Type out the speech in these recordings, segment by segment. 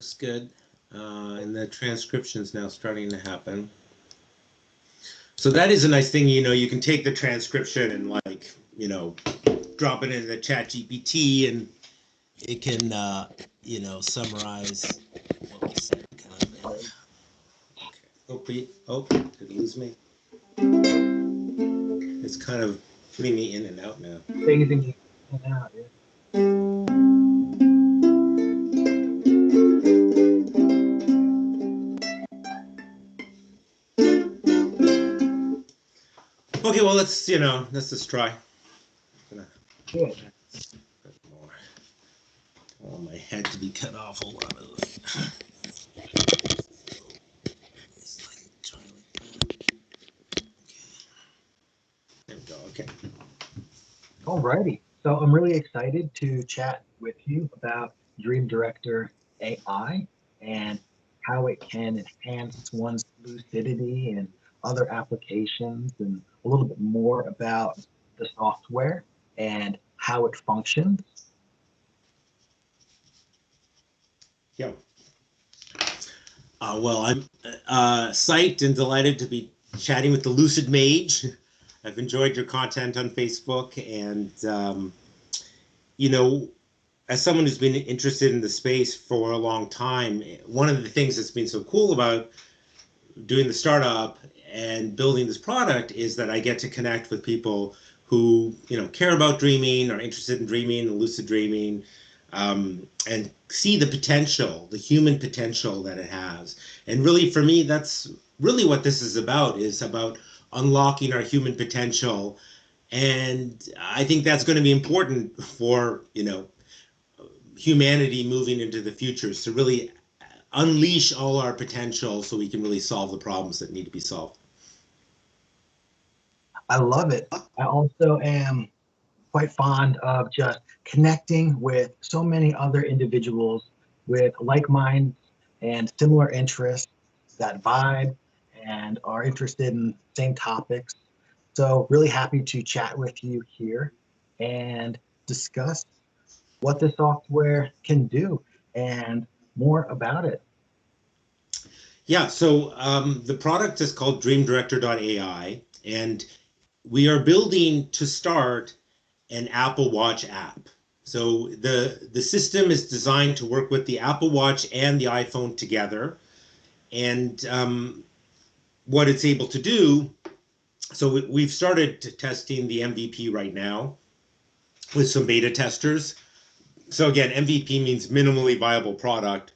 Looks good. And the transcription's now starting to happen. So that is a nice thing, you can take the transcription and drop it into the chat GPT and it can, summarize what was said kind of thing. Okay. Did it lose me? It's kind of putting me in and out now. Phasing me in and out, yeah. Okay, well, let's just try. Good. More. I want my head to be cut off a lot of it. There we go. Okay. Alrighty. So I'm really excited to chat with you about DreamDirector.AI and how it can enhance one's lucidity and other applications, and a little bit more about the software and how it functions. Yeah. Well, I'm psyched and delighted to be chatting with the Lucid Mage. I've enjoyed your content on Facebook, and as someone who's been interested in the space for a long time, one of the things that's been so cool about doing the startup and building this product is that I get to connect with people who care about dreaming, are interested in dreaming and lucid dreaming, and see the potential, the human potential that it has. And really, for me, that's really what this is about unlocking our human potential. And I think that's going to be important for humanity moving into the future, is to really unleash all our potential so we can really solve the problems that need to be solved. I love it. I also am quite fond of just connecting with so many other individuals with like minds and similar interests that vibe and are interested in same topics. So really happy to chat with you here and discuss what the software can do and more about it. Yeah, so the product is called DreamDirector.AI, and we are building to start an Apple Watch app. So the system is designed to work with the Apple Watch and the iPhone together. And what it's able to do, so we've started testing the MVP right now with some beta testers. So again, MVP means minimally viable product.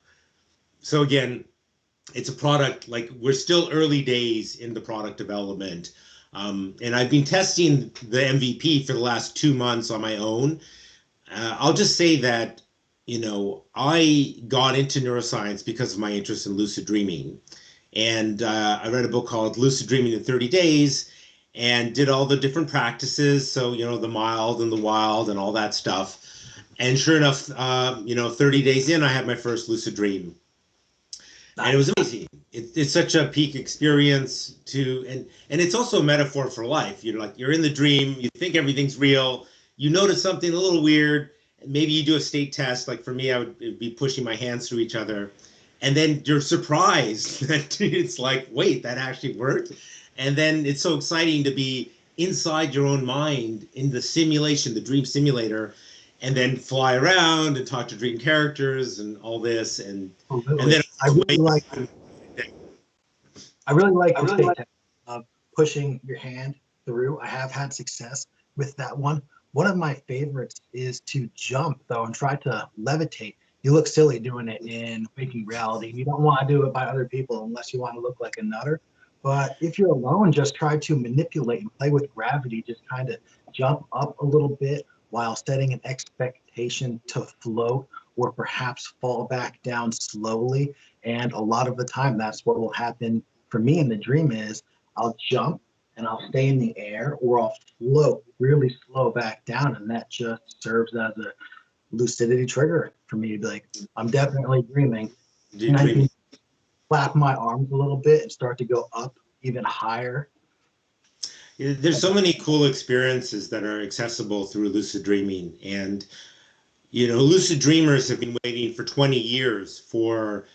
So again, it's a product, like, we're still early days in the product development. And I've been testing the MVP for the last 2 months on my own. I'll just say that, I got into neuroscience because of my interest in lucid dreaming. And I read a book called Lucid Dreaming in 30 Days and did all the different practices. So, the mild and the wild and all that stuff. And sure enough, 30 days in, I had my first lucid dream. And it was amazing. It's such a peak experience and it's also a metaphor for life. You're in the dream, you think everything's real, you notice something a little weird, maybe you do a state test. Like for me, I would be pushing my hands through each other, and then you're surprised that it's like, wait, that actually worked. And then it's so exciting to be inside your own mind in the simulation, the dream simulator, and then fly around and talk to dream characters and all this. And then I really like the state test of pushing your hand through. I have had success with that one. One of my favorites is to jump, though, and try to levitate. You look silly doing it in waking reality. You don't want to do it by other people unless you want to look like a nutter. But if you're alone, just try to manipulate and play with gravity. Just kind of jump up a little bit while setting an expectation to float or perhaps fall back down slowly. And a lot of the time, that's what will happen for me in the dream is I'll jump and I'll stay in the air, or I'll float really slow back down. And that just serves as a lucidity trigger for me to be like, I'm definitely dreaming. And I can flap my arms a little bit and start to go up even higher. There's so many cool experiences that are accessible through lucid dreaming. And, lucid dreamers have been waiting for 20 years for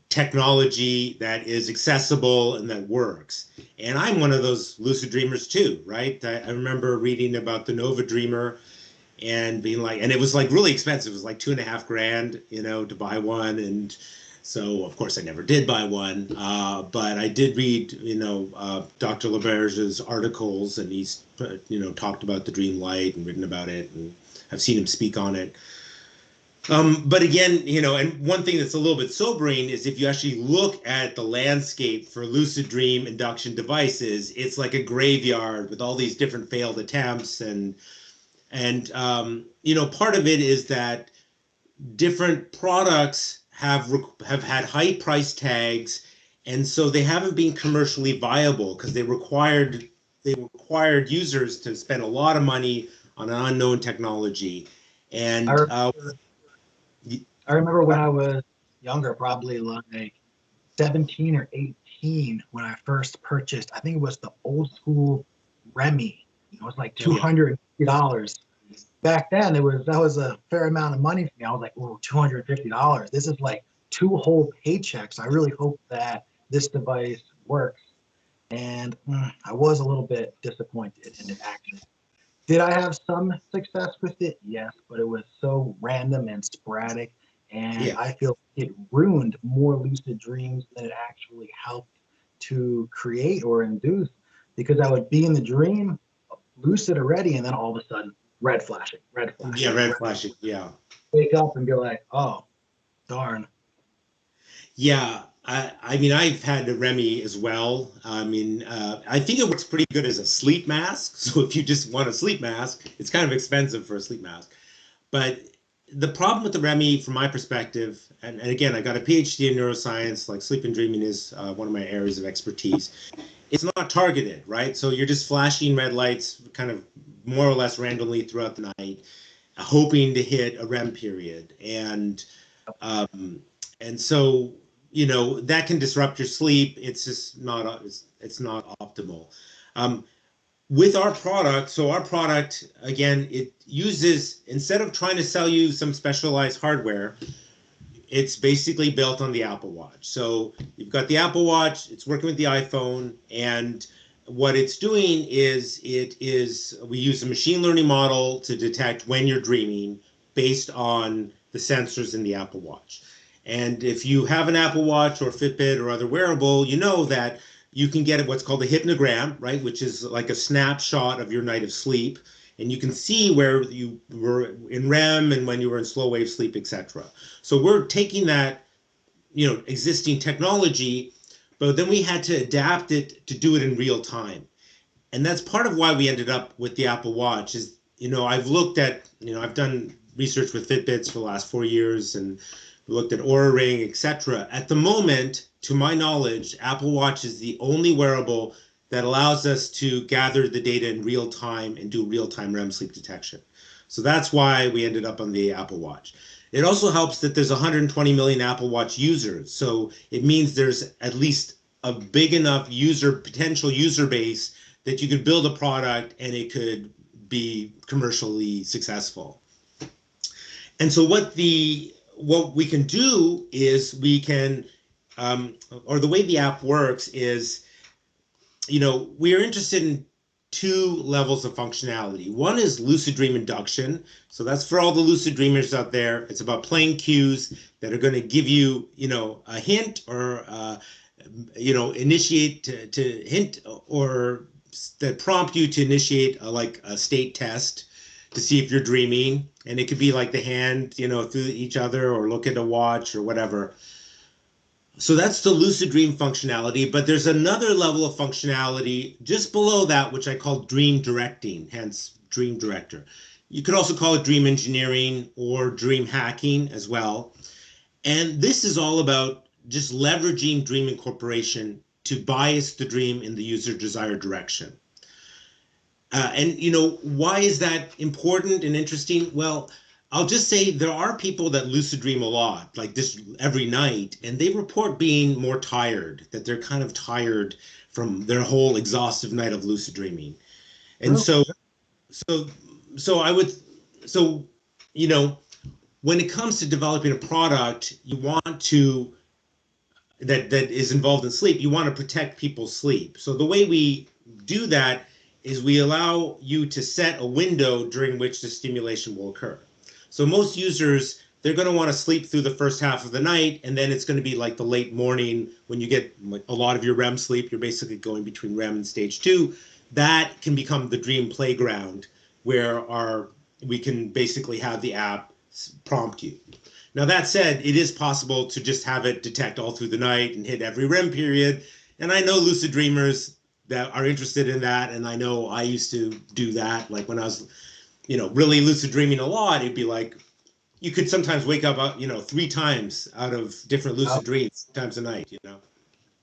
technology that is accessible and that works. And I'm one of those lucid dreamers too, right? I remember reading about the Nova Dreamer and being like, and it was like really expensive. It was like 2.5 grand, to buy one. And so, of course, I never did buy one. But I did read, Dr. LaBerge's articles, and he's, talked about the dream light and written about it. And I've seen him speak on it. But again, and one thing that's a little bit sobering is if you actually look at the landscape for lucid dream induction devices, it's like a graveyard with all these different failed attempts. And part of it is that different products have had high price tags, and so they haven't been commercially viable because they required users to spend a lot of money on an unknown technology. I And remember, I remember when I was younger, probably like 17 or 18, when I first purchased, I think it was the old school Remy. It was like yeah, $250. Back then, that was a fair amount of money for me. I was like, "Oh, $250. This is like two whole paychecks. I really hope that this device works." And I was a little bit disappointed in it actually. Did I have some success with it? Yes, but it was so random and sporadic, and yeah. I feel it ruined more lucid dreams than it actually helped to create or induce, because I would be in the dream, lucid already, and then all of a sudden, red Yeah, flashing, red red. flashing. Yeah. Wake up and be like, "Oh, darn." Yeah. I mean, I've had a Remy as well. I mean, I think it works pretty good as a sleep mask. So if you just want a sleep mask, it's kind of expensive for a sleep mask. But the problem with the Remy, from my perspective, and again, I got a PhD in neuroscience, like sleep and dreaming is one of my areas of expertise. It's not targeted, right? So you're just flashing red lights kind of more or less randomly throughout the night, hoping to hit a REM period. Um, and so, that can disrupt your sleep. It's just not, it's not optimal. Um, with our product, so our product, again, it uses, instead of trying to sell you some specialized hardware, it's basically built on the Apple Watch. So you've got the Apple Watch, it's working with the iPhone, and what it's doing is we use a machine learning model to detect when you're dreaming based on the sensors in the Apple Watch. And if you have an Apple Watch or Fitbit or other wearable, you know that you can get what's called a hypnogram, right, which is like a snapshot of your night of sleep, and you can see where you were in REM and when you were in slow wave sleep, etc. So we're taking that, existing technology, but then we had to adapt it to do it in real time. And that's part of why we ended up with the Apple Watch is, I've looked at, I've done research with Fitbits for the last 4 years, and we looked at Aura Ring, etc. At the moment, to my knowledge, Apple Watch is the only wearable that allows us to gather the data in real time and do real time REM sleep detection. So that's why we ended up on the Apple Watch. It also helps that there's 120 million Apple Watch users. So it means there's at least a big enough potential user base that you could build a product and it could be commercially successful. And so what we can do is we can, or the way the app works is, we are interested in two levels of functionality. One is lucid dream induction. So that's for all the lucid dreamers out there. It's about playing cues that are going to give you, a hint or, initiate to hint or that prompt you to initiate like a state test to see if you're dreaming. And it could be like the hand, through each other, or look at a watch or whatever. So that's the lucid dream functionality, but there's another level of functionality just below that, which I call dream directing, hence Dream Director. You could also call it dream engineering or dream hacking as well. And this is all about just leveraging dream incorporation to bias the dream in the user desired direction. And why is that important and interesting? Well, I'll just say there are people that lucid dream a lot, like this every night, and they report being more tired, that they're kind of tired from their whole exhaustive night of lucid dreaming. And Really? so, so I would, so, you know, when it comes to developing a product, you want to that is involved in sleep, you want to protect people's sleep. So the way we do that is we allow you to set a window during which the stimulation will occur. So most users, they're going to want to sleep through the first half of the night, and then it's going to be like the late morning when you get a lot of your REM sleep. You're basically going between REM and stage two. That can become the dream playground where we can basically have the app prompt you. Now, that said, it is possible to just have it detect all through the night and hit every REM period. And I know lucid dreamers that are interested in that. And I know I used to do that. Like when I was, really lucid dreaming a lot, it'd be like you could sometimes wake up, 3 times out of different lucid dreams, times a night.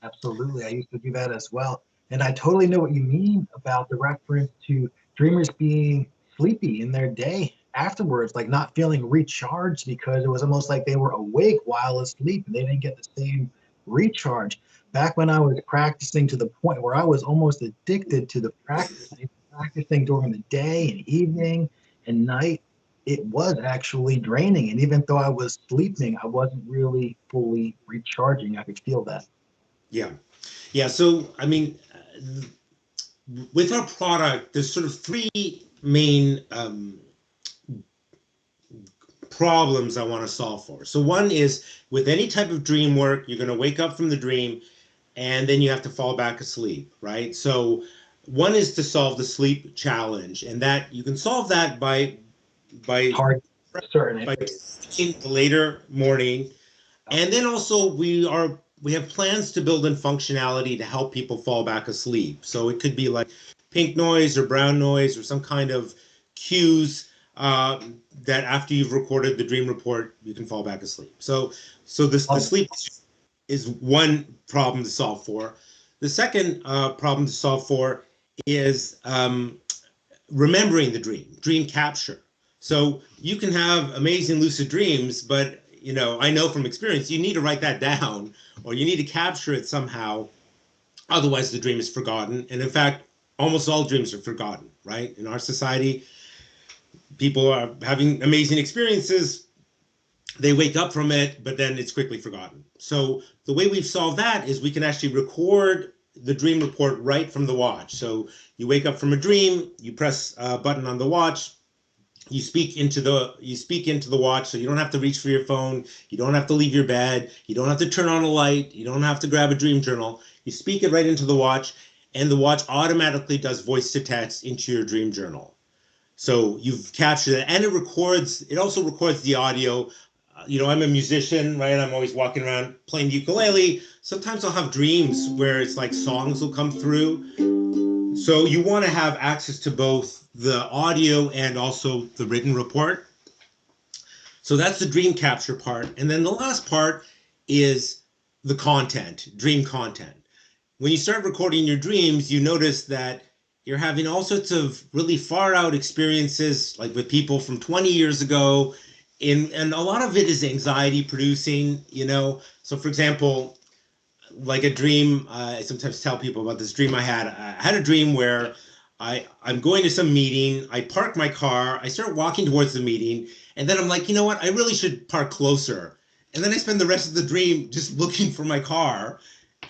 Absolutely. I used to do that as well. And I totally know what you mean about the reference to dreamers being sleepy in their day afterwards, like not feeling recharged because it was almost like they were awake while asleep and they didn't get the same recharge. Back when I was practicing to the point where I was almost addicted to the practice, practicing during the day and evening and night, it was actually draining. And even though I was sleeping, I wasn't really fully recharging. I could feel that. Yeah. Yeah. So, I mean, with our product, there's sort of three main problems I want to solve for. So one is with any type of dream work, you're going to wake up from the dream and then you have to fall back asleep, right? So one is to solve the sleep challenge, and that you can solve that by Hard, certain by areas. the later morning. And then also we have plans to build in functionality to help people fall back asleep. So it could be like pink noise or brown noise or some kind of cues that after you've recorded the dream report, you can fall back asleep. So the sleep is one problem to solve for. The second problem to solve for is remembering the dream capture. So you can have amazing lucid dreams, but I know from experience, you need to write that down or you need to capture it somehow. Otherwise, the dream is forgotten. And in fact, almost all dreams are forgotten, right? In our society, people are having amazing experiences. They wake up from it, but then it's quickly forgotten. So the way we've solved that is we can actually record the dream report right from the watch. So you wake up from a dream, you press a button on the watch, you speak into the watch, so you don't have to reach for your phone, you don't have to leave your bed, you don't have to turn on a light, you don't have to grab a dream journal. You speak it right into the watch, and the watch automatically does voice to text into your dream journal. So you've captured it, and it also records the audio. I'm a musician, right? I'm always walking around playing the ukulele. Sometimes I'll have dreams where it's like songs will come through. So you want to have access to both the audio and also the written report. So that's the dream capture part. And then the last part is the content, dream content. When you start recording your dreams, you notice that you're having all sorts of really far out experiences, like with people from 20 years ago. And a lot of it is anxiety producing. So, for example, like a dream, I sometimes tell people about this dream I had. I had a dream where I'm going to some meeting. I park my car. I start walking towards the meeting. And then I'm like, you know what? I really should park closer. And then I spend the rest of the dream just looking for my car.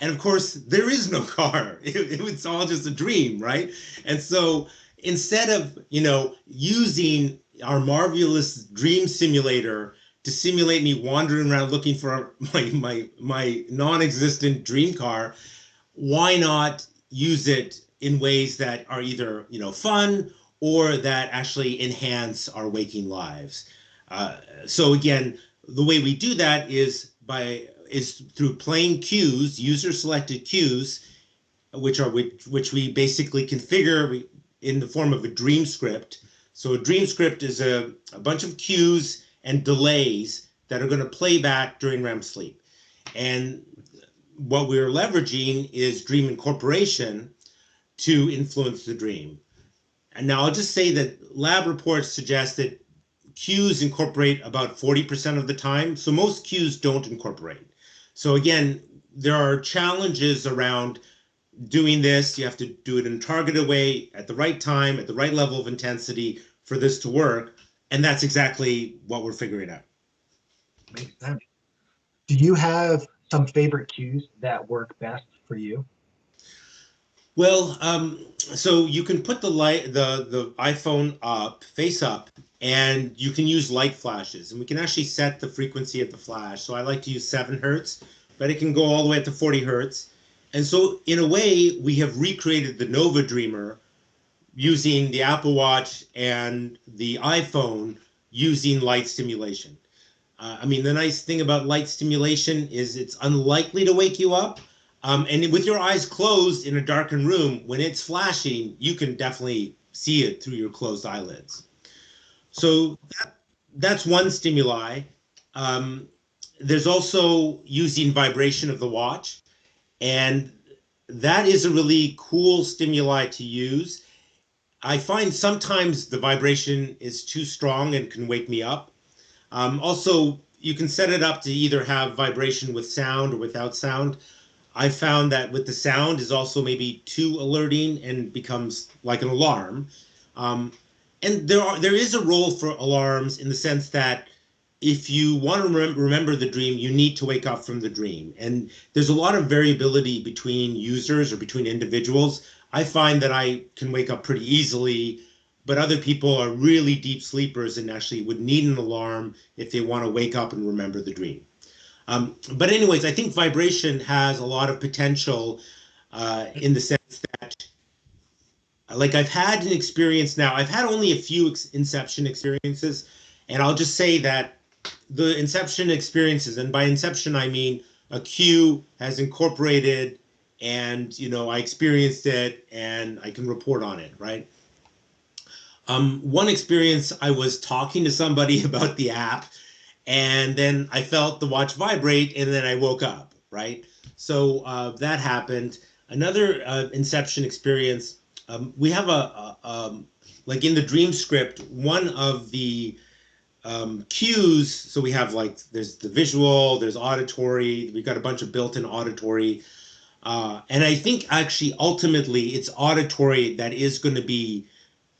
And of course, there is no car. It was all just a dream, right? And so instead of, using our marvelous dream simulator to simulate me wandering around looking for my non-existent dream car, why not use it in ways that are either fun or that actually enhance our waking lives? So again, the way we do that is through playing cues, user selected cues, which we basically configure in the form of a dream script. So a dream script is a bunch of cues and delays that are going to play back during REM sleep. And what we're leveraging is dream incorporation to influence the dream. And now I'll just say that lab reports suggest that cues incorporate about 40% of the time. So most cues don't incorporate. So again, there are challenges around doing this. You have to do it in a targeted way at the right time, at the right level of intensity for this to work. And that's exactly what we're figuring out. Makes sense. Do you have some favorite cues that work best for you? Well, so you can put the iPhone up, face up, and you can use light flashes, and we can actually set the frequency of the flash. So I like to use 7 hertz, but it can go all the way up to 40 hertz. And so in a way, we have recreated the Nova Dreamer using the Apple Watch and the iPhone using light stimulation. I mean, the nice thing about light stimulation is it's unlikely to wake you up. And with your eyes closed in a darkened room, when it's flashing, you can definitely see it through your closed eyelids. So that's one stimuli. Um, there's also using vibration of the watch, and that is a really cool stimuli to use. I find sometimes the vibration is too strong and can wake me up. Also, you can set it up to either have vibration with sound or without sound. I found that with the sound is also maybe too alerting and becomes like an alarm. Um, and there is a role for alarms in the sense that if you want to remember the dream, you need to wake up from the dream. And there's a lot of variability between users or between individuals. I find that I can wake up pretty easily, but other people are really deep sleepers and actually would need an alarm if they want to wake up and remember the dream. But anyways, I think vibration has a lot of potential in the sense that, like, I've had an experience now. I've had only a few inception experiences, and I'll just say that the inception experiences, and by inception I mean a cue has incorporated, and I experienced it, and I can report on it, right? One experience, I was talking to somebody about the app, and then I felt the watch vibrate, and then I woke up, right? So that happened. Another inception experience. We have like in the dream script, one of the cues. So we have like there's the visual, there's auditory. We've got a bunch of built-in auditory, and I think actually ultimately it's auditory that is going to be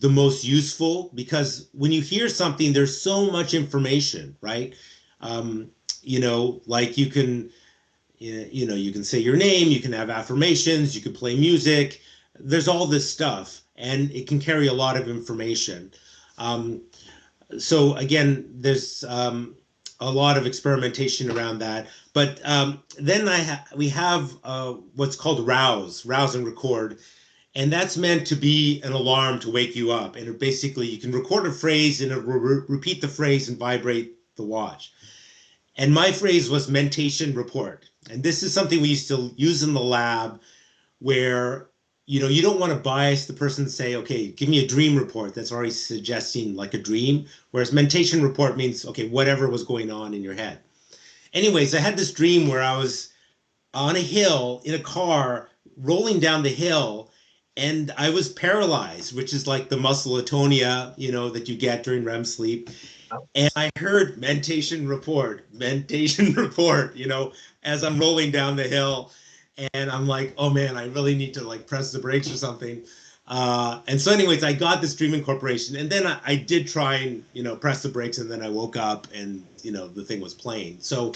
the most useful because when you hear something, there's so much information, right? Um, like you can say your name, you can have affirmations, you can play music. There's all this stuff, and it can carry a lot of information. Um, so again, there's a lot of experimentation around that. But then we have what's called rouse and record, and that's meant to be an alarm to wake you up. And basically, you can record a phrase and repeat the phrase and vibrate the watch. And my phrase was mentation report. And this is something we used to use in the lab where you don't want to bias the person and say, okay, give me a dream report. That's already suggesting like a dream. Whereas mentation report means, okay, whatever was going on in your head. Anyways, I had this dream where I was on a hill in a car rolling down the hill, and I was paralyzed, which is like the muscle atonia, that you get during REM sleep. And I heard mentation report, as I'm rolling down the hill. And I'm like, oh man, I really need to like press the brakes or something. And so anyways, I got this dream incorporation, and then I did try and, press the brakes, and then I woke up and, the thing was playing. So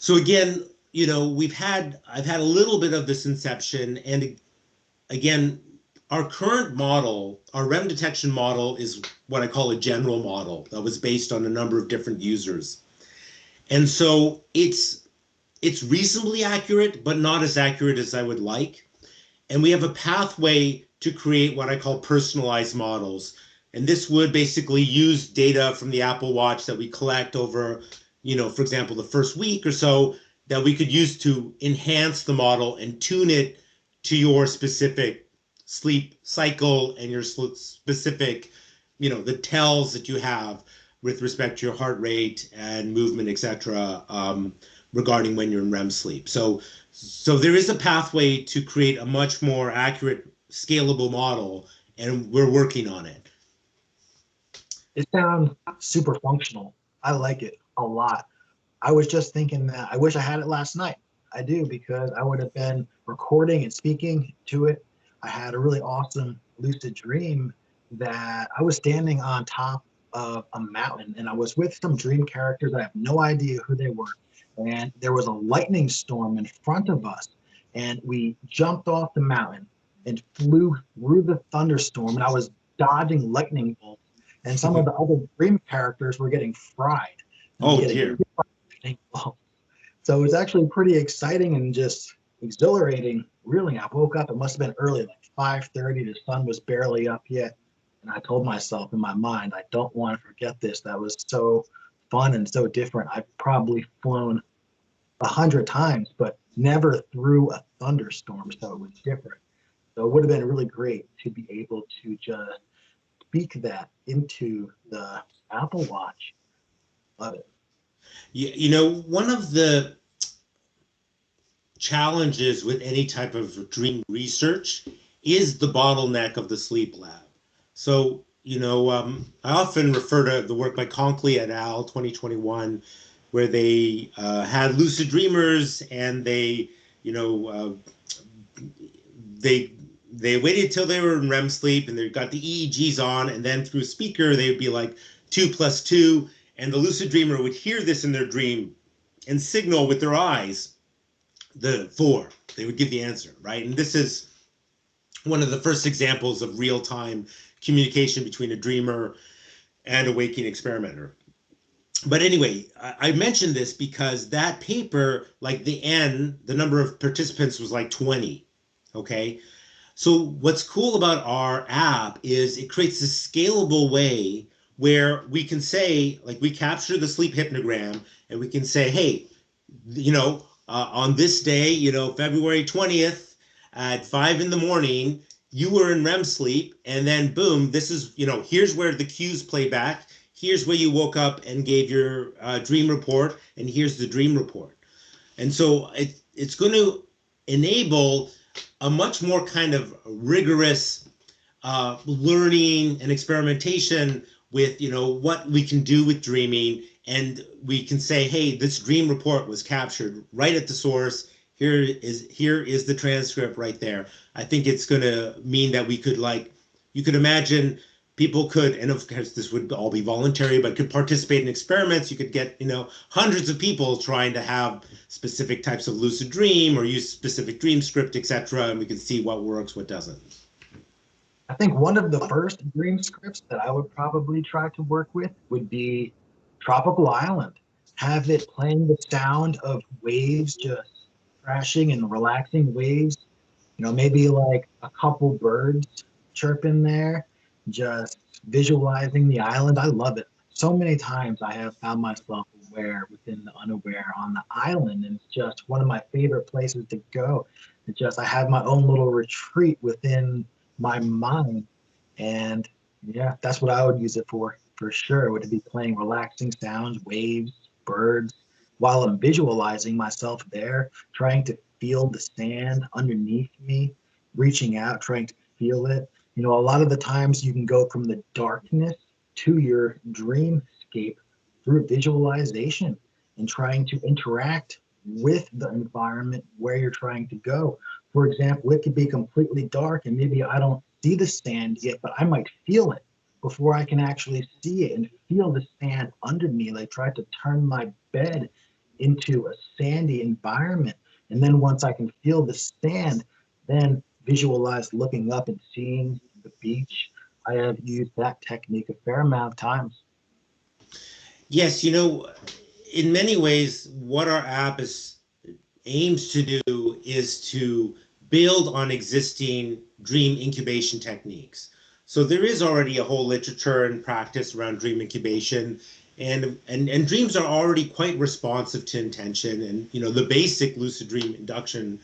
again, I've had a little bit of this inception. And again, our current model, our REM detection model, is what I call a general model that was based on a number of different users. And so it's reasonably accurate, but not as accurate as I would like. And we have a pathway to create what I call personalized models. And this would basically use data from the Apple Watch that we collect over, for example, the first week or so, that we could use to enhance the model and tune it to your specific sleep cycle and your specific, the tells that you have with respect to your heart rate and movement, etc., regarding when you're in REM sleep. So there is a pathway to create a much more accurate, scalable model, and we're working on it. It sounds super functional. I like it a lot. I was just thinking that I wish I had it last night. I do, because I would have been recording and speaking to it. I had a really awesome lucid dream that I was standing on top of a mountain, and I was with some dream characters. I have no idea who they were, and there was a lightning storm in front of us, and we jumped off the mountain and flew through the thunderstorm, and I was dodging lightning bolts, and some of the other dream characters were getting fried and Oh getting dear. hit by lightning bolts. So it's actually pretty exciting and just exhilarating. Really, I woke up. It must have been early, like 5:30. The sun was barely up yet, and I told myself in my mind, I don't want to forget this. That was so fun and so different. I've probably flown 100 times, but never through a thunderstorm, so it was different. So it would have been really great to be able to just speak that into the Apple Watch. Love it. One of the challenges with any type of dream research is the bottleneck of the sleep lab. So, I often refer to the work by Conkley et al. 2021, where they had lucid dreamers and you know, they they waited till they were in REM sleep and they got the EEGs on, and then through a speaker they would be like 2 + 2, and the lucid dreamer would hear this in their dream and signal with their eyes the 4. They would give the answer, right? And this is one of the first examples of real-time communication between a dreamer and a waking experimenter. But anyway, I mentioned this because that paper, like the number of participants was like 20. Okay. So what's cool about our app is it creates a scalable way where we can say, like, we capture the sleep hypnogram and we can say, hey, on this day, February 20th at 5 in the morning, you were in REM sleep, and then boom, this is, here's where the cues play back. Here's where you woke up and gave your dream report, and here's the dream report. And so it's going to enable a much more kind of rigorous learning and experimentation with what we can do with dreaming, and we can say, hey, this dream report was captured right at the source. Here is the transcript right there. I think it's going to mean that we could, like, you could imagine people could, and of course this would all be voluntary, but could participate in experiments. You could get hundreds of people trying to have specific types of lucid dream or use specific dream script, etc., and we can see what works, what doesn't. I think one of the first dream scripts that I would probably try to work with would be Tropical Island. Have it playing the sound of waves just crashing and relaxing waves. Maybe like a couple birds chirping there, just visualizing the island. I love it. So many times I have found myself aware within the unaware on the island, and it's just one of my favorite places to go. I have my own little retreat within my mind. And yeah, that's what I would use it for sure. Would it be playing relaxing sounds, waves, birds, while I'm visualizing myself there, trying to feel the sand underneath me, reaching out, trying to feel it. A lot of the times you can go from the darkness to your dreamscape through visualization and trying to interact with the environment where you're trying to go. For example, it could be completely dark and maybe I don't see the sand yet, but I might feel it before I can actually see it and feel the sand under me. Like, try to turn my bed into a sandy environment. And then once I can feel the sand, then visualize looking up and seeing the beach. I have used that technique a fair amount of times. Yes, in many ways, what our app aims to do is to build on existing dream incubation techniques. So there is already a whole literature and practice around dream incubation, and dreams are already quite responsive to intention. And the basic lucid dream induction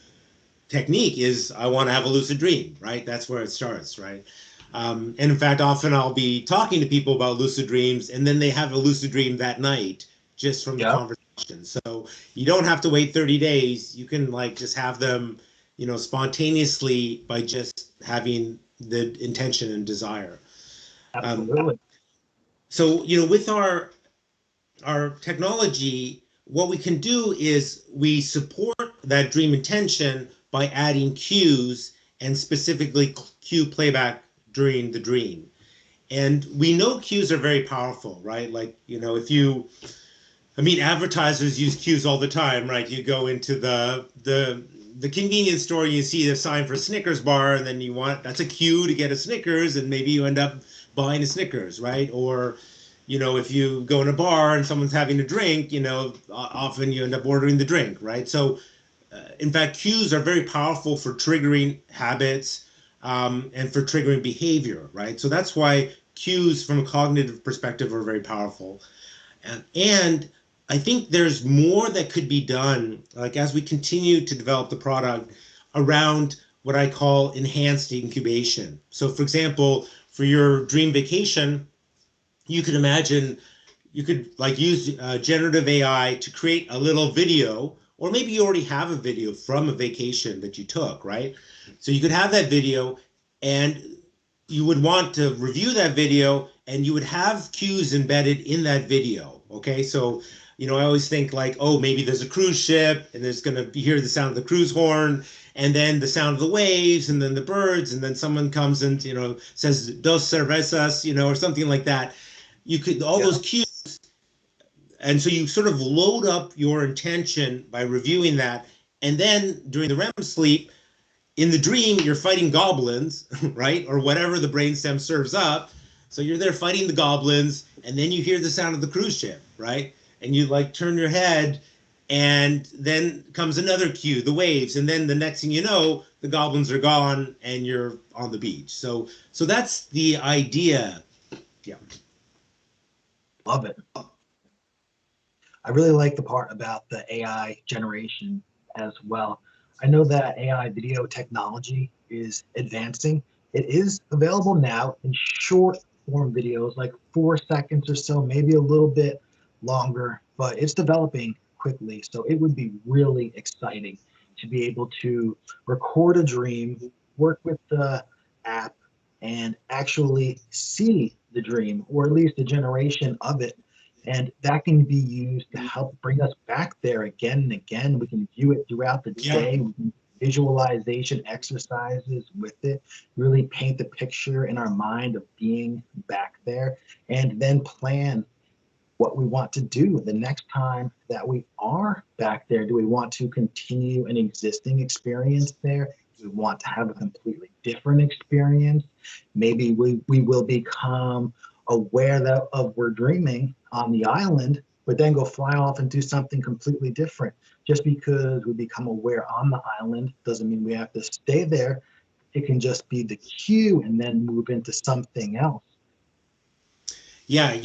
technique is, I want to have a lucid dream, right? That's where it starts, right? And in fact, often I'll be talking to people about lucid dreams, and then they have a lucid dream that night just from the Yep, conversation. So you don't have to wait 30 days. You can, like, just have them, spontaneously by just having the intention and desire. Um, absolutely. so, with our technology, what we can do is we support that dream intention by adding cues and specifically cue playback during the dream. And we know cues are very powerful, right? Like, advertisers use cues all the time, right? You go into the convenience store, you see a sign for Snickers bar, and then that's a cue to get a Snickers, and maybe you end up buying a Snickers, right? Or, if you go in a bar and someone's having a drink, often you end up ordering the drink, right? So, in fact, cues are very powerful for triggering habits, and for triggering behavior, right? So that's why cues from a cognitive perspective are very powerful. And I think there's more that could be done, like as we continue to develop the product around what I call enhanced incubation. So, for example, for your dream vacation, you could imagine you could like use generative AI to create a little video, or maybe you already have a video from a vacation that you took, right? So you could have that video, and you would want to review that video, and you would have cues embedded in that video. Okay, so I always think like, oh, maybe there's a cruise ship, and there's going to be hear the sound of the cruise horn, and then the sound of the waves, and then the birds, and then someone comes and says dos cervezas, or something like that. You could all Yeah. those cues, and so you sort of load up your intention by reviewing that, and then during the REM sleep, in the dream, you're fighting goblins, right? Or whatever the brainstem serves up. So you're there fighting the goblins, and then you hear the sound of the cruise ship, right? And you like turn your head, and then comes another cue, the waves, and then the next thing you know, the goblins are gone, and you're on the beach. So that's the idea. Yeah. Love it. I really like the part about the AI generation as well. I know that AI video technology is advancing. It is available now in short form videos, like 4 seconds or so, maybe a little bit longer, but it's developing quickly. So it would be really exciting to be able to record a dream, work with the app, and actually see the dream, or at least a generation of it, and that can be used to help bring us back there again and again. We can view it throughout the Yeah. day. We can visualization exercises with it, really paint the picture in our mind of being back there, and then plan what we want to do the next time that we are back there. Do we want to continue an existing experience there? Do we want to have a completely different experience? Maybe we will become aware that of we're dreaming on the island, but then go fly off and do something completely different. Just because we become aware on the island doesn't mean we have to stay there. It can just be the cue and then move into something else. Yeah,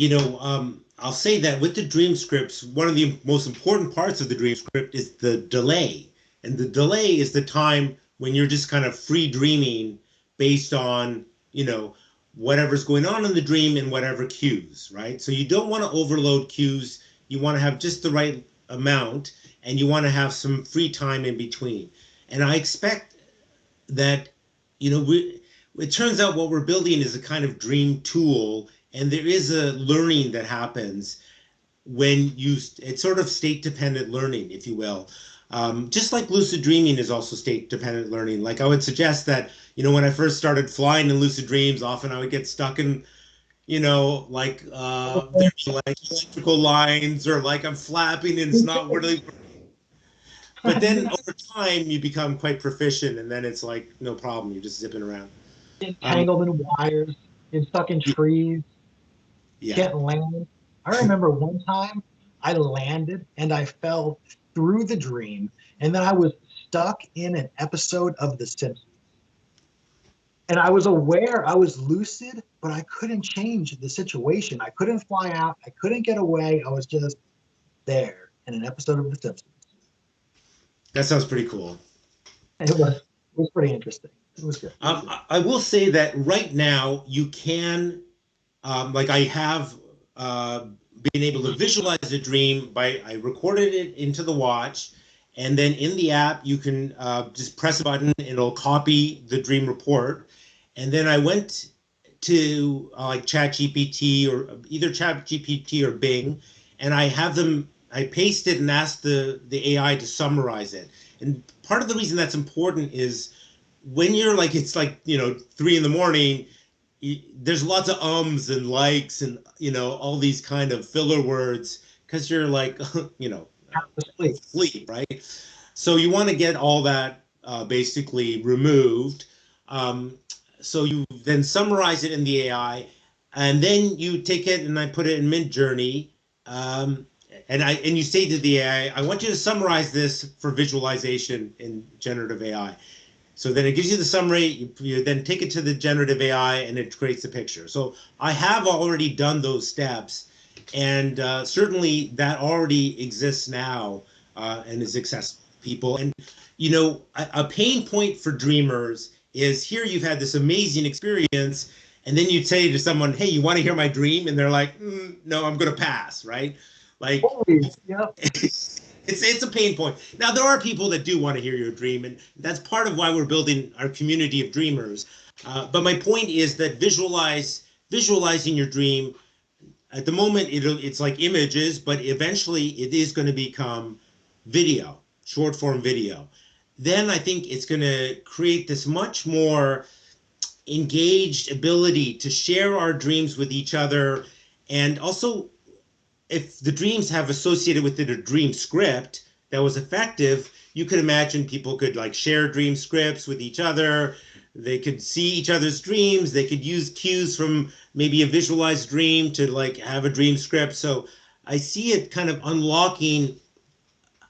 I'll say that with the dream scripts, one of the most important parts of the dream script is the delay. And the delay is the time when you're just kind of free dreaming based on, whatever's going on in the dream and whatever cues, right? So you don't want to overload cues. You want to have just the right amount, and you want to have some free time in between. And I expect that, it turns out what we're building is a kind of dream tool, and there is a learning that happens when it's sort of state dependent learning, if you will. Just like lucid dreaming is also state dependent learning. Like I would suggest that, when I first started flying in lucid dreams, often I would get stuck in, like there's like electrical lines, or like I'm flapping and it's not really. But then over time, you become quite proficient, and then it's like no problem. You're just zipping around. Um, Entangled in wires, and stuck in trees, yeah. can't land. I remember one time I landed and I fell through the dream, and then I was stuck in an episode of The Simpsons. And I was aware, I was lucid, but I couldn't change the situation. I couldn't fly out. I couldn't get away. I was just there in an episode of The Simpsons. That sounds pretty cool. It was pretty interesting. It was good. I will say that right now you can, like I have been able to visualize a dream by I recorded it into the watch, and then in the app you can just press a button and it'll copy the dream report. And then I went to like ChatGPT, or either ChatGPT or Bing, and I have them. I paste it and ask the AI to summarize it. And part of the reason that's important is when you're like, it's like 3 in the morning, there's lots of ums and likes and all these kind of filler words because you're like Half asleep. sleep, right? So you want to get all that basically removed. Um, so you then summarize it in the AI, and then you take it and I put it in Mint Journey, and you say to the AI, I want you to summarize this for visualization in generative AI. So then it gives you the summary. You then take it to the generative AI, and it creates a picture. So I have already done those steps, and certainly that already exists now and is accessible to people. And a pain point for dreamers is here you've had this amazing experience, and then you say to someone, "Hey, you want to hear my dream?" And they're like, "No, I'm going to pass." Right? Like Holy, yep. it's a pain point. Now there are people that do want to hear your dream, and that's part of why we're building our community of dreamers. But my point is that visualizing your dream at the moment it's like images, but eventually it is going to become video, short form video. Then I think it's going to create this much more engaged ability to share our dreams with each other, and also if the dreams have associated with it a dream script that was effective, you could imagine people could like share dream scripts with each other. They could see each other's dreams. They could use cues from maybe a visualized dream to like have a dream script. So I see it kind of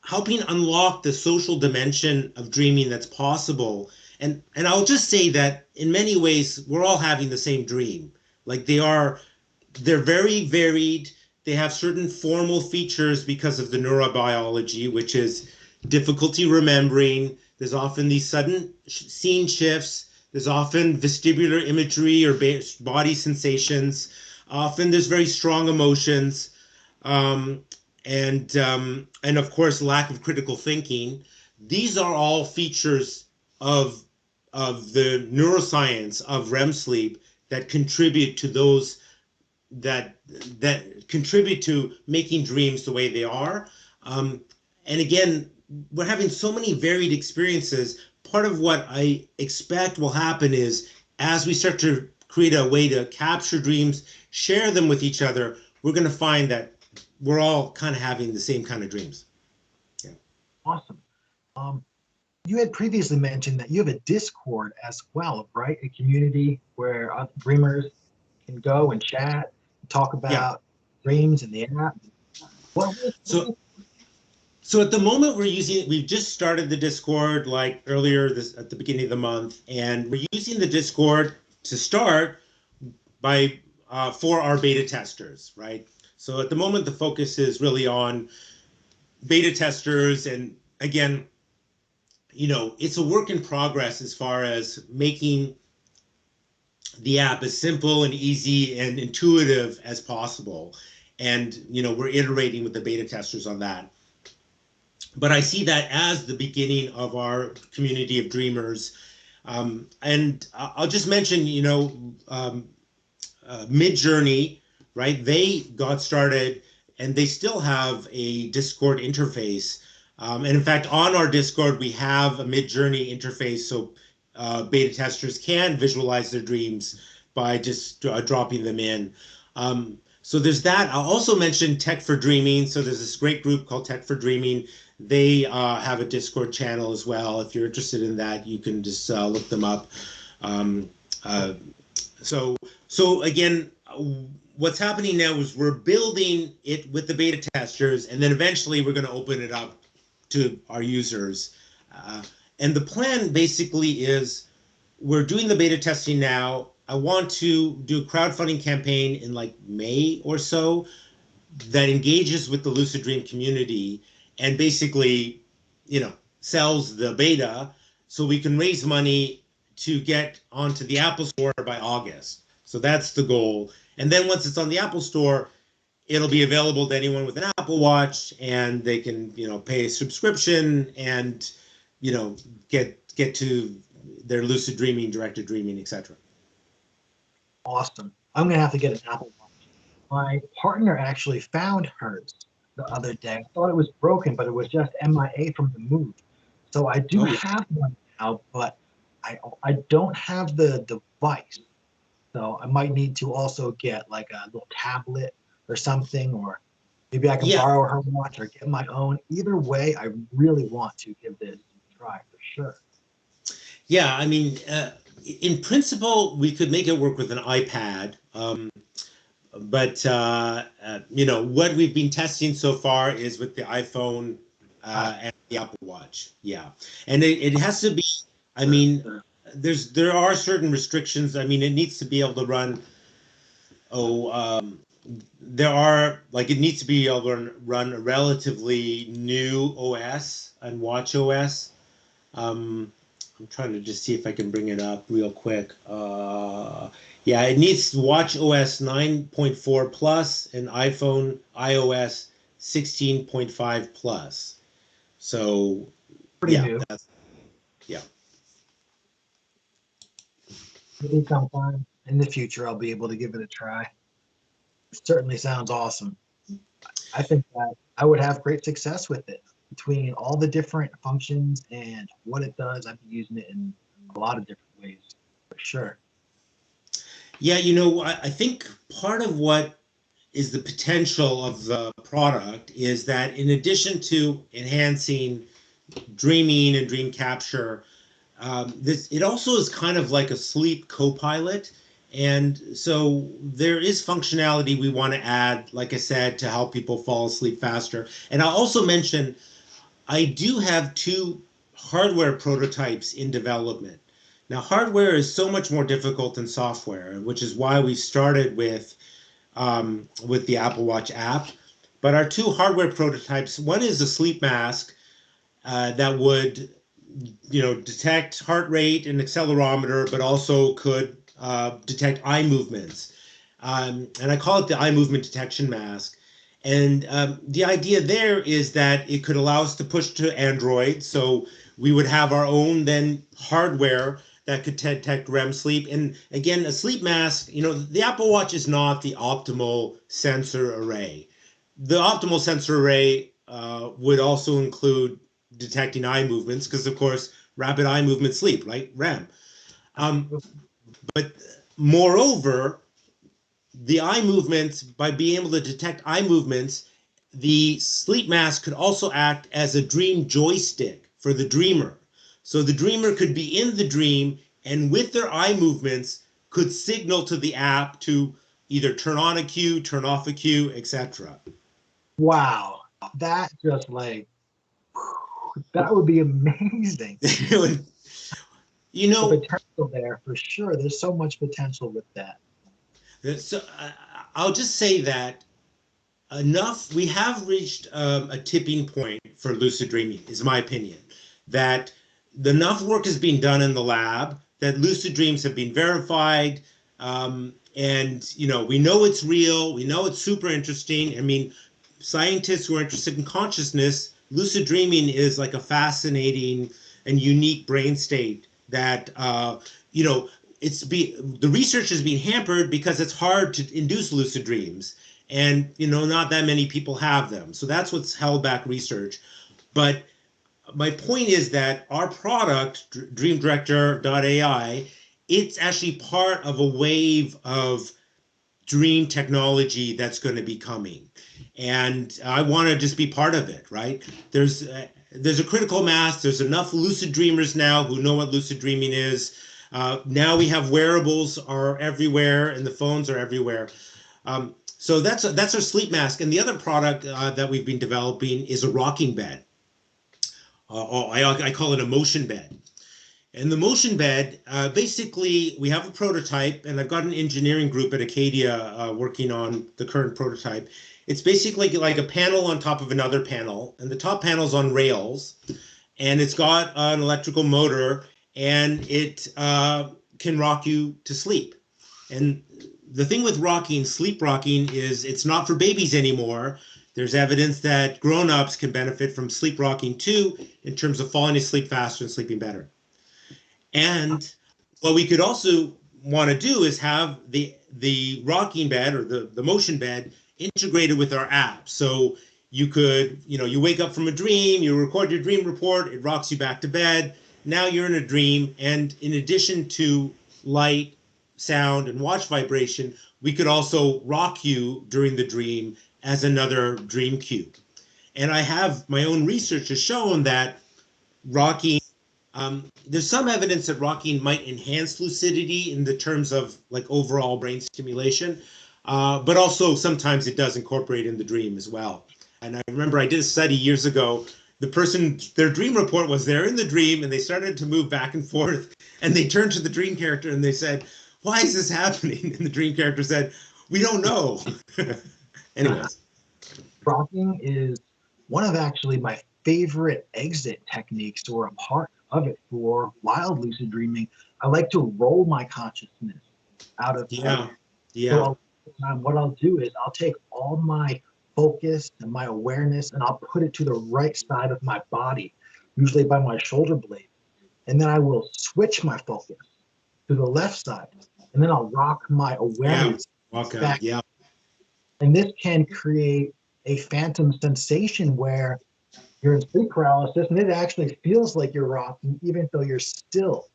helping unlock the social dimension of dreaming that's possible. And I'll just say that in many ways we're all having the same dream. Like they're very varied. They have certain formal features because of the neurobiology, which is difficulty remembering. There's often these sudden scene shifts. There's often vestibular imagery or body sensations. Often there's very strong emotions, um, and of course lack of critical thinking. These are all features of the neuroscience of REM sleep that contribute to those that that contribute to making dreams the way they are. Um, and again, we're having so many varied experiences. Part of what I expect will happen is as we start to create a way to capture dreams, share them with each other, we're going to find that we're all kind of having the same kind of dreams. Yeah. Awesome. You had previously mentioned that you have a Discord as well, right? A community where dreamers can go and chat, and talk Yeah. about dreams and the app. What was, So So at the moment we've just started the Discord like earlier this at the beginning of the month, and we're using the Discord to start by for our beta testers, right? So at the moment the focus is really on beta testers, and again, it's a work in progress as far as making the app as simple and easy and intuitive as possible. And we're iterating with the beta testers on that. But I see that as the beginning of our community of dreamers. And I'll just mention, Midjourney, right? They got started and they still have a Discord interface. And in fact, on our Discord, we have a Midjourney interface so beta testers can visualize their dreams by just dropping them in. So there's that. I'll also mention Tech for Dreaming. So there's this great group called Tech for Dreaming. They have a Discord channel as well. If you're interested in that, you can just look them up. Um, uh, so again, what's happening now is we're building it with the beta testers, and then eventually we're going to open it up to our users. And the plan basically is we're doing the beta testing now. I want to do a crowdfunding campaign in like May or so that engages with the Lucid Dream community and basically, sells the beta so we can raise money to get onto the Apple Store by August. So that's the goal. And then once it's on the Apple Store, it'll be available to anyone with an Apple Watch, and they can, pay a subscription and, get to their lucid dreaming, directed dreaming, etc. awesome. I'm gonna have to get an Apple Watch. My partner actually found hers the other day. I thought it was broken, but it was just MIA from the move. So I do Oh yeah. have one now, but I don't have the device. So I might need to also get like a little tablet or something, or maybe I can Yeah, borrow her watch or get my own. Either way, I really want to give this a try for sure. yeah. I mean, in principle, we could make it work with an iPad. But you know what we've been testing so far is with the iPhone Uh, and the Apple Watch. Yeah, and it has to be. I mean, there are certain restrictions. I mean, it needs to be able to run. Oh, there are like it needs to be able to run a relatively new OS and Watch OS. Um, I'm trying to just see if I can bring it up real quick. Yeah, it needs Watch OS 9.4 plus and iPhone iOS 16.5 plus. So pretty yeah, new. that's yeah. Maybe sometime in the future, I'll be able to give it a try. It certainly sounds awesome. I think that I would have great success with it between all the different functions and what it does. I'd be using it in a lot of different ways for sure. Yeah, you know, I think part of what is the potential of the product is that in addition to enhancing dreaming and dream capture, this it also is kind of like a sleep co-pilot. And so there is functionality we want to add, like I said, to help people fall asleep faster. And I'll also mention I do have two hardware prototypes in development. Now, hardware is so much more difficult than software, which is why we started with the Apple Watch app. But our two hardware prototypes, one is a sleep mask that would, you know, detect heart rate and accelerometer, but also could detect eye movements. And I call it the eye movement detection mask. And the idea there is that it could allow us to push to Android. So we would have our own then hardware that could detect REM sleep. And again, a sleep mask, you know, the Apple Watch is not the optimal sensor array. The optimal sensor array would also include detecting eye movements because, of course, rapid eye movement sleep, right? REM. Um, but moreover, the eye movements, by being able to detect eye movements, the sleep mask could also act as a dream joystick for the dreamer. So the dreamer could be in the dream and with their eye movements could signal to the app to either turn on a cue, turn off a cue, etc. Wow, that just like that would be amazing. You The know, potential there for sure. There's so much potential with that. so I'll just say that enough, we have reached a tipping point for lucid dreaming, is my opinion. That enough work is being done in the lab, that lucid dreams have been verified, and you know we know it's real. We know it's super interesting. I mean, scientists who are interested in consciousness, lucid dreaming is like a fascinating and unique brain state that you know the research is being hampered because it's hard to induce lucid dreams, and you know not that many people have them, so that's what's held back research. But my point is that our product, DreamDirector.AI, it's actually part of a wave of dream technology that's going to be coming, and I want to just be part of it. Right? There's a critical mass. There's enough lucid dreamers now who know what lucid dreaming is. Now we have wearables are everywhere, and the phones are everywhere. So that's our sleep mask. And the other product that we've been developing is a rocking bed. I call it a motion bed. And the motion bed, basically, we have a prototype, and I've got an engineering group at Acadia working on the current prototype. It's basically like a panel on top of another panel, and the top panel's on rails, and it's got an electrical motor, and it can rock you to sleep. And the thing with rocking, sleep rocking, is it's not for babies anymore. There's evidence that grown-ups can benefit from sleep rocking too, in terms of falling asleep faster and sleeping better. And what we could also want to do is have the rocking bed or the motion bed integrated with our app. So you could, you know, you wake up from a dream, you record your dream report, it rocks you back to bed. Now you're in a dream, and in addition to light, sound and watch vibration, we could also rock you during the dream as another dream cue. And I have my own research has shown that rocking, there's some evidence that rocking might enhance lucidity in the terms of like overall brain stimulation, but also sometimes it does incorporate in the dream as well. And I remember I did a study years ago. The person, their dream report was they're in the dream and they started to move back and forth, and they turned to the dream character and they said, "Why is this happening?" And the dream character said, "We don't know." Anyways. Rocking is one of actually my favorite exit techniques, or a part of it for wild lucid dreaming. I like to roll my consciousness out of Yeah. So what I'll do is I'll take all my focus and my awareness and I'll put it to the right side of my body, usually by my shoulder blade. And then I will switch my focus to the left side. And then I'll rock my awareness back. Yeah. And this can create a phantom sensation where you're in sleep paralysis and it actually feels like you're rocking even though you're still.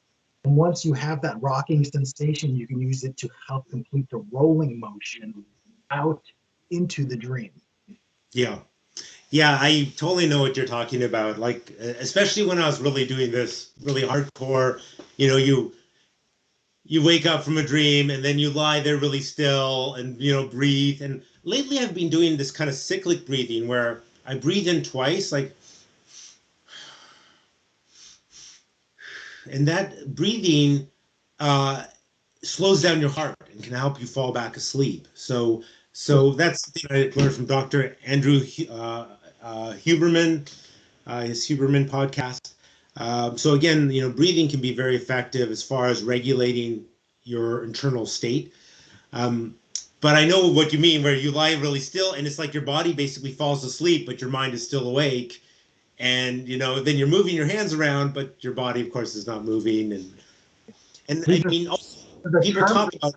And once you have that rocking sensation, you can use it to help complete the rolling motion out into the dream. Yeah. Yeah, I totally know what you're talking about. Like, especially when I was really doing this really hardcore, you wake up from a dream and then you lie there really still and breathe. And lately I've been doing this kind of cyclic breathing where I breathe in twice, like, and that breathing slows down your heart and can help you fall back asleep. So that's the thing I learned from Dr. Andrew Huberman, his Huberman podcast. So again, breathing can be very effective as far as regulating your internal state. But I know what you mean, where you lie really still and it's like your body basically falls asleep, but your mind is still awake. And then you're moving your hands around, but your body, of course, is not moving. And I mean, also, people talk about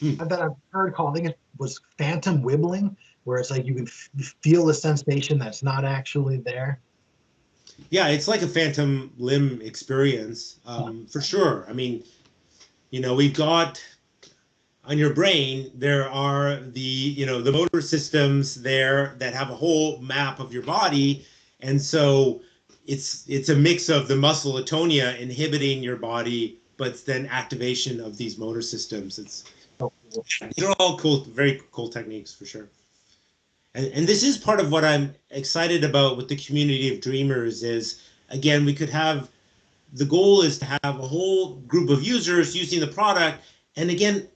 that I've heard calling it was phantom wibbling, where it's like you can feel a sensation that's not actually there. Yeah, it's like a phantom limb experience, for sure. I mean, we've got on your brain, there are the motor systems there that have a whole map of your body. And so it's a mix of the muscle atonia inhibiting your body, but then activation of these motor systems. These are all cool, very cool techniques for sure. And this is part of what I'm excited about with the community of dreamers is, again, the goal is to have a whole group of users using the product. And again,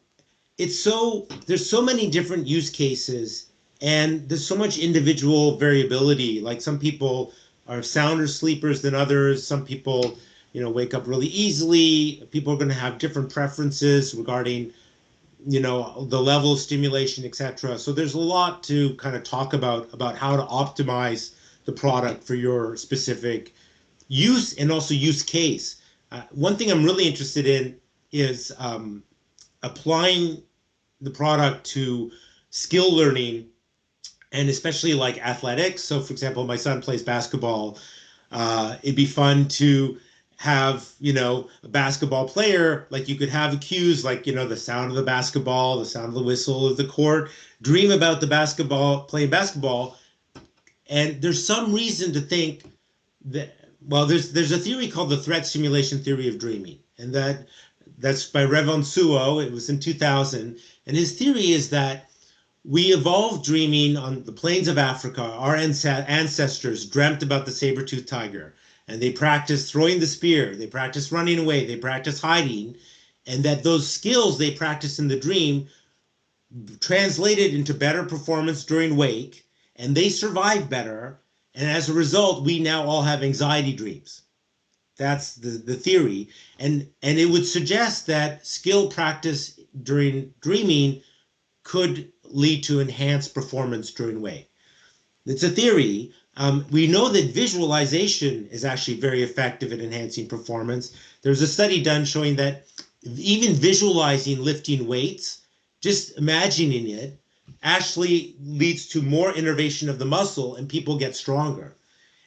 there's so many different use cases and there's so much individual variability. Like some people are sounder sleepers than others. Some people, wake up really easily. People are going to have different preferences regarding the level of stimulation, etc. So there's a lot to kind of talk about how to optimize the product for your specific use and also use case. One thing I'm really interested in is applying the product to skill learning and especially like athletics. So for example, my son plays basketball. It'd be fun to have, a basketball player, like you could have cues like, the sound of the basketball, the sound of the whistle of the court, dream about playing basketball. And there's some reason to think that, well, there's a theory called the threat simulation theory of dreaming. And that's by Revon Suo. It was in 2000. And his theory is that we evolved dreaming on the plains of Africa. Our ancestors dreamt about the saber-toothed tiger, and they practiced throwing the spear, they practiced running away, they practiced hiding, and that those skills they practiced in the dream translated into better performance during wake, and they survived better. And as a result, we now all have anxiety dreams. That's the theory. And it would suggest that skill practice during dreaming could lead to enhanced performance during wake. It's a theory. We know that visualization is actually very effective at enhancing performance. There's a study done showing that even visualizing lifting weights, just imagining it, actually leads to more innervation of the muscle and people get stronger.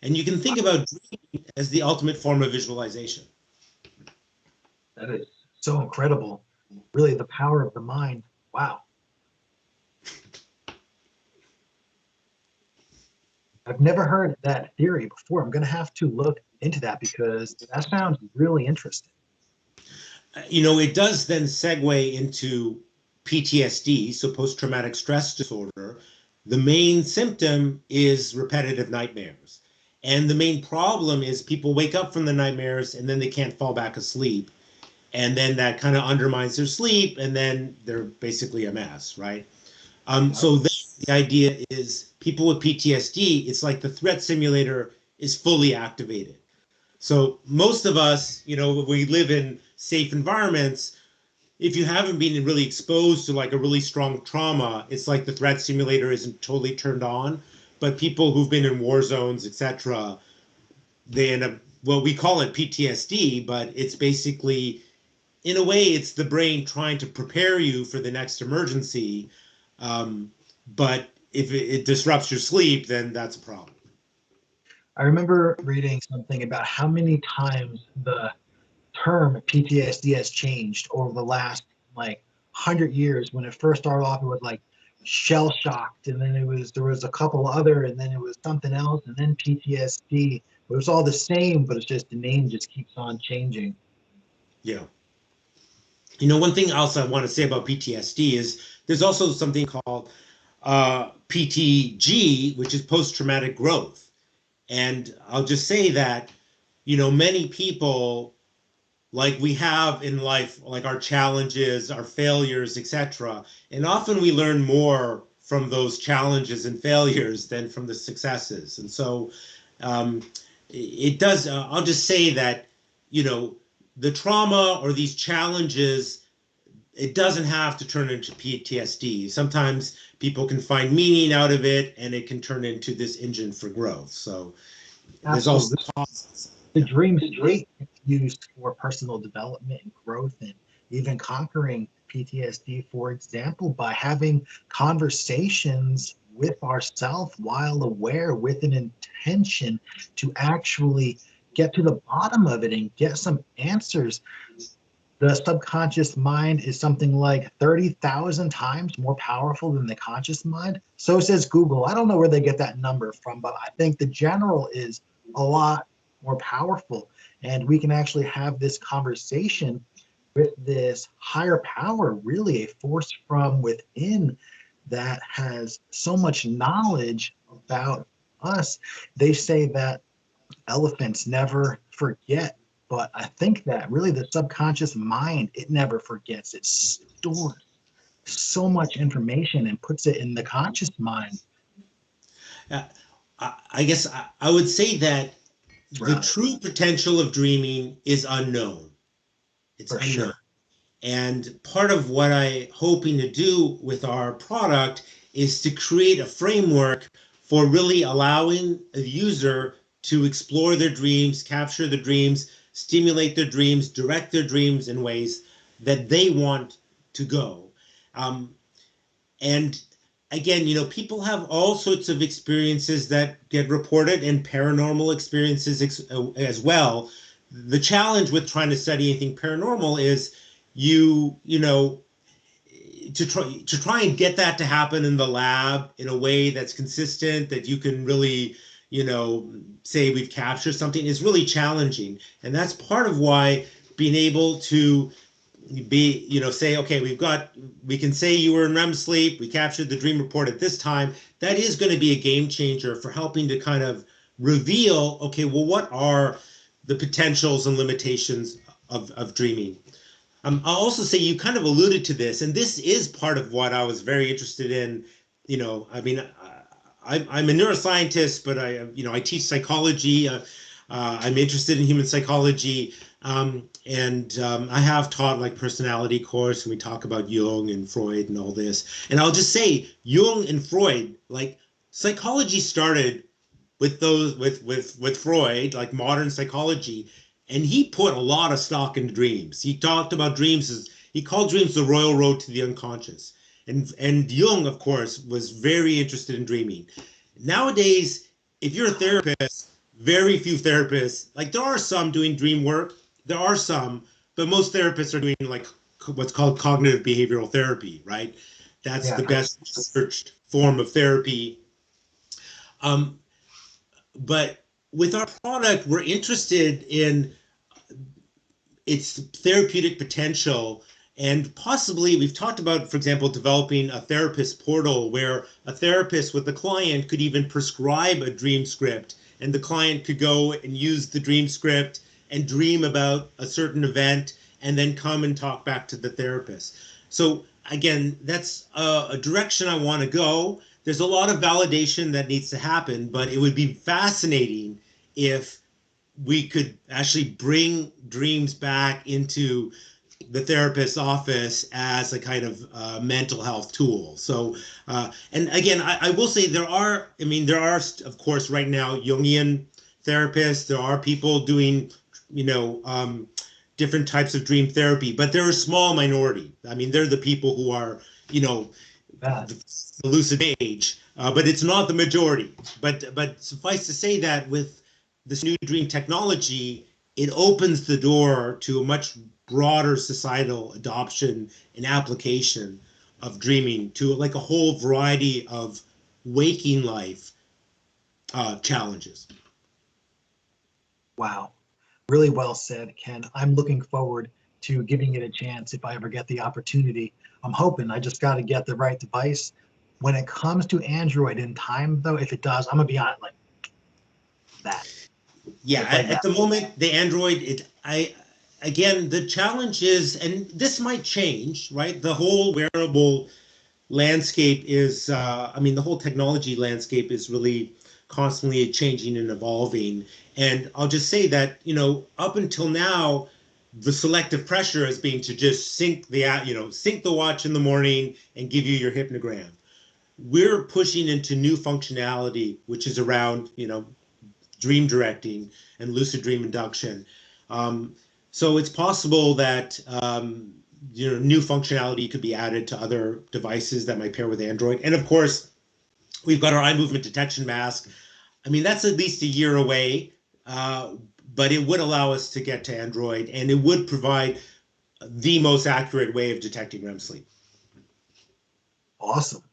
And you can think about dreaming as the ultimate form of visualization. That is so incredible. really the power of the mind. Wow. I've never heard that theory before. I'm going to have to look into that because that sounds really interesting. It does then segue into PTSD, so post-traumatic stress disorder. The main symptom is repetitive nightmares. And the main problem is people wake up from the nightmares and then they can't fall back asleep. And then that kind of undermines their sleep, and then they're basically a mess, right? Yep. So the idea is people with PTSD, it's like the threat simulator is fully activated. So most of us, we live in safe environments. If you haven't been really exposed to like a really strong trauma, it's like the threat simulator isn't totally turned on. But people who've been in war zones, etc., they end up, well, we call it PTSD, but it's basically, in a way, it's the brain trying to prepare you for the next emergency. But if it disrupts your sleep, then that's a problem. I remember reading something about how many times the term PTSD has changed over the last like 100 years. When it first started off, it was like shell shocked, and then there was a couple other, and then it was something else, and then PTSD. It was all the same, but it's just the name just keeps on changing. Yeah. One thing else I want to say about PTSD is there's also something called PTG, which is post-traumatic growth. And I'll just say that, many people, like we have in life, like our challenges, our failures, etc. And often we learn more from those challenges and failures than from the successes. And so um, it does, I'll just say that, you know, the trauma or these challenges, it doesn't have to turn into PTSD. Sometimes people can find meaning out of it and it can turn into this engine for growth. So there's also Absolutely. causes. The Yeah. dream state is used for personal development and growth and even conquering PTSD, for example, by having conversations with ourselves while aware with an intention to actually get to the bottom of it and get some answers. The subconscious mind is something like 30,000 times more powerful than the conscious mind. So says Google. I don't know where they get that number from, but I think the general is a lot more powerful. And we can actually have this conversation with this higher power, really a force from within that has so much knowledge about us. They say that elephants never forget, but I think that really the subconscious mind, it never forgets. It stores so much information and puts it in the conscious mind. Uh, I guess I would say that the Right. true potential of dreaming is unknown. It's For unknown. sure. And part of what I'm hoping to do with our product is to create a framework for really allowing a user to explore their dreams, capture the dreams, stimulate their dreams, direct their dreams in ways that they want to go. Um, and again, people have all sorts of experiences that get reported and paranormal experiences as well. The challenge with trying to study anything paranormal is you know to try and get that to happen in the lab in a way that's consistent, that you can really say we've captured something, is really challenging. And that's part of why being able to say, okay, we can say you were in REM sleep, we captured the dream report at this time. That is going to be a game changer for helping to kind of reveal, okay, well, what are the potentials and limitations of dreaming. I'll also say you kind of alluded to this, and this is part of what I was very interested in. I mean, I'm a neuroscientist, but I teach psychology. I'm interested in human psychology, and I have taught like personality course, and we talk about Jung and Freud and all this. And I'll just say, Jung and Freud, like psychology started with those with Freud, like modern psychology, and he put a lot of stock into dreams. He talked about dreams as he called dreams the royal road to the unconscious. And Jung, of course, was very interested in dreaming. Nowadays, if you're a therapist, very few therapists, like there are some doing dream work, there are some, but most therapists are doing like what's called cognitive behavioral therapy, right? That's Yeah. the best researched form of therapy. Um, but with our product, we're interested in its therapeutic potential. And possibly, we've talked about, for example, developing a therapist portal where a therapist with a client could even prescribe a dream script, and the client could go and use the dream script and dream about a certain event and then come and talk back to the therapist. So, again, that's a direction I want to go. There's a lot of validation that needs to happen, but it would be fascinating if we could actually bring dreams back into the therapist's office as a kind of mental health tool. So, and again, I will say there are, of course, right now, Jungian therapists, there are people doing, different types of dream therapy, but they're a small minority. I mean, they're the people who are, Bad. the lucid mage, but it's not the majority. But suffice to say that with this new dream technology, it opens the door to a much broader societal adoption and application of dreaming to like a whole variety of waking life challenges. Wow. Really well said, Ken. I'm looking forward to giving it a chance if I ever get the opportunity. I'm hoping I just got to get the right device. When it comes to Android in time, though, if it does, I'm gonna be on like that. Yeah, Like at that. the moment, the Android, again, the challenge is, and this might change, right? The whole wearable landscape is, the whole technology landscape is really constantly changing and evolving. And I'll just say that, up until now, the selective pressure has been to just sync the watch in the morning and give you your hypnogram. We're pushing into new functionality, which is around, dream directing and lucid dream induction. Um, so it's possible that new functionality could be added to other devices that might pair with Android. And of course, we've got our eye movement detection mask. I mean, that's at least a year away, uh, but it would allow us to get to Android, and it would provide the most accurate way of detecting REM sleep. Awesome.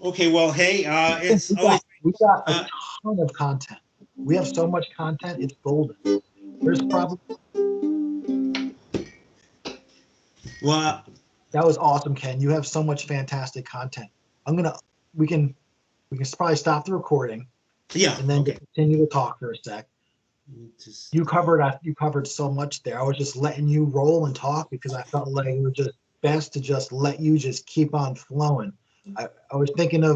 Okay, well, hey, it's We always got we got a uh, ton of content. We have so much content, it's golden. There's probably well, That was awesome, Ken. You have so much fantastic content. I'm gonna we can we can probably stop the recording yeah, and then okay. just continue to talk for a sec. Just You covered so much there. I was just letting you roll and talk because I felt like it was just best to just let you just keep on flowing. I was thinking of